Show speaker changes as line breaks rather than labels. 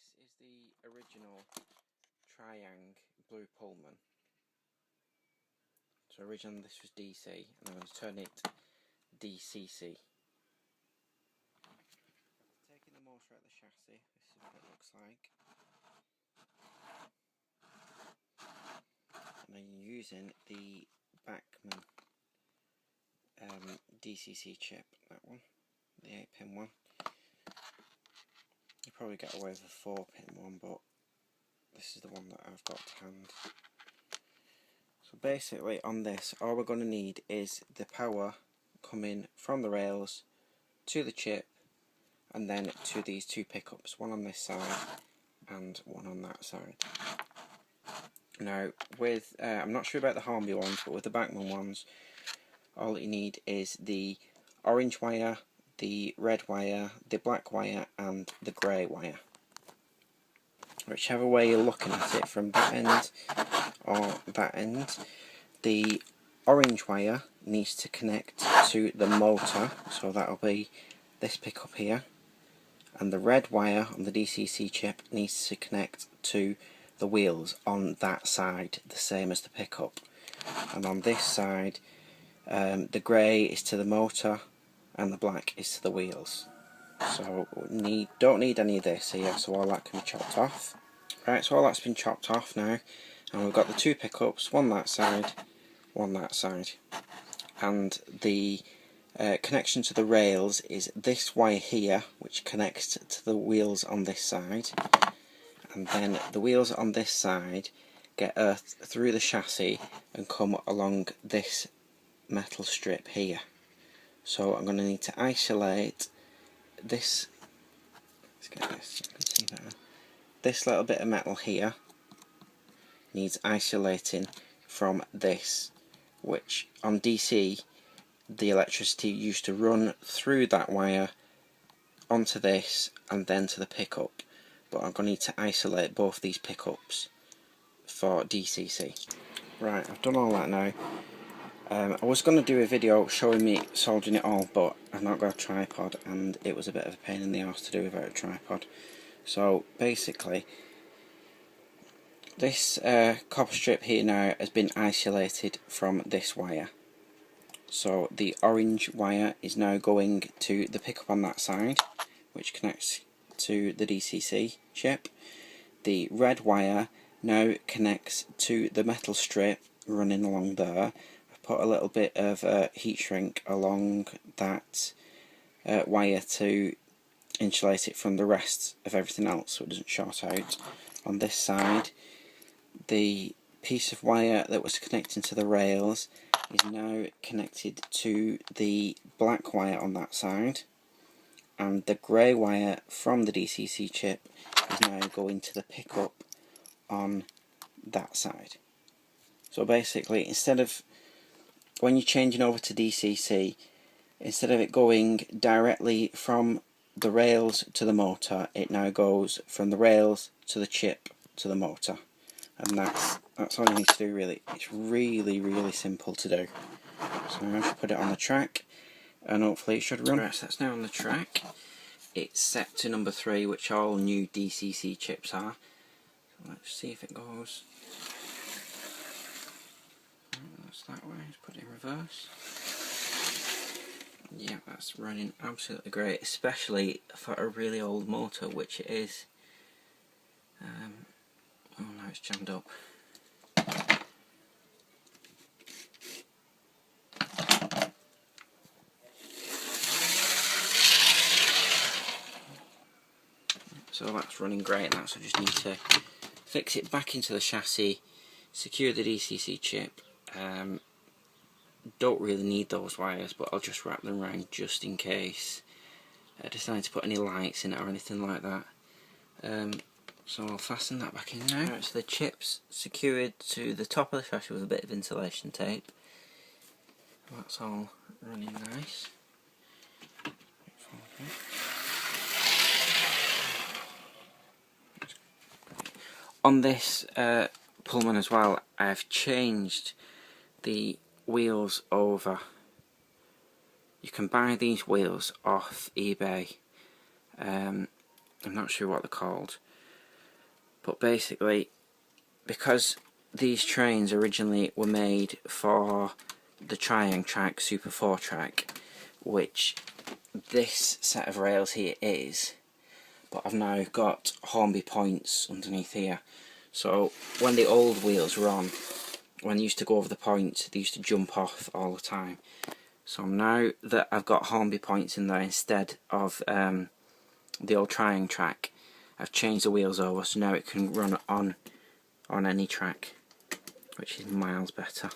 This is the original Triang Blue Pullman. So originally this was DC, and I'm going to turn it DCC. Taking the motor out of the chassis, this is what it looks like. And I'm using the Bachmann DCC chip, that one, the 8-pin one. You probably get away with a 4-pin one, but this is the one that I've got to hand. So basically on this, all we're going to need is the power coming from the rails to the chip and then to these two pickups, one on this side and one on that side. Now with, I'm not sure about the Hornby ones, but with the Bachmann ones, all you need is the orange wire, the red wire, the black wire and the grey wire. Whichever way you're looking at it, from that end or that end, the orange wire needs to connect to the motor, so that'll be this pickup here, and the red wire on the DCC chip needs to connect to the wheels on that side, the same as the pickup. And on this side, the grey is to the motor and the black is to the wheels. So don't need any of this here, so all that can be chopped off. Right, so all that's been chopped off now, and we've got the two pickups, one that side, one that side. And the connection to the rails is this wire here, which connects to the wheels on this side, and then the wheels on this side get earthed through the chassis and come along this metal strip here. So I'm going to need to isolate this. Let's get this, you can see that. This little bit of metal here needs isolating from this, which on DC the electricity used to run through that wire onto this and then to the pickup, but I'm going to need to isolate both these pickups for DCC. Right, I've done all that now. I was going to do a video showing me soldering it all, but I've not got a tripod and it was a bit of a pain in the arse to do without a tripod. So basically, this copper strip here now has been isolated from this wire. So the orange wire is now going to the pickup on that side, which connects to the DCC chip. The red wire now connects to the metal strip running along there. I've put a little bit of heat shrink along that wire to insulate it from the rest of everything else so it doesn't short out. On this side, the piece of wire that was connecting to the rails is now connected to the black wire on that side, and the grey wire from the DCC chip is now going to the pickup on that side. So basically, instead of, when you're changing over to DCC, instead of it going directly from the rails to the motor, it now goes from the rails to the chip to the motor. And that's all you need to do, really. It's really simple to do. So I'm going to put it on the track and hopefully it should run. Right, so that's now on the track. It's set to number 3, which all new DCC chips are. So let's see if it goes. That's that way. Let's put it in reverse. Yeah, that's running absolutely great, especially for a really old motor, which it is. Oh no, it's jammed up. So that's running great now, so I just need to fix it back into the chassis, secure the DCC chip. Don't really need those wires, but I'll just wrap them around just in case I decide to put any lights in it or anything like that. So I'll fasten that back in now. Right, so the chip's secured to the top of the chassis with a bit of insulation tape. That's all running nice. On this Pullman as well, I've changed the wheels over. You can buy these wheels off eBay. I'm not sure what they're called, But basically, because these trains originally were made for the Triang track, Super 4 track, which this set of rails here is, but I've now got Hornby points underneath here. So when the old wheels were on, when they used to go over the points, they used to jump off all the time. So now that I've got Hornby points in there instead of the old Triang track, I've changed the wheels over so now it can run on any track, which is miles better.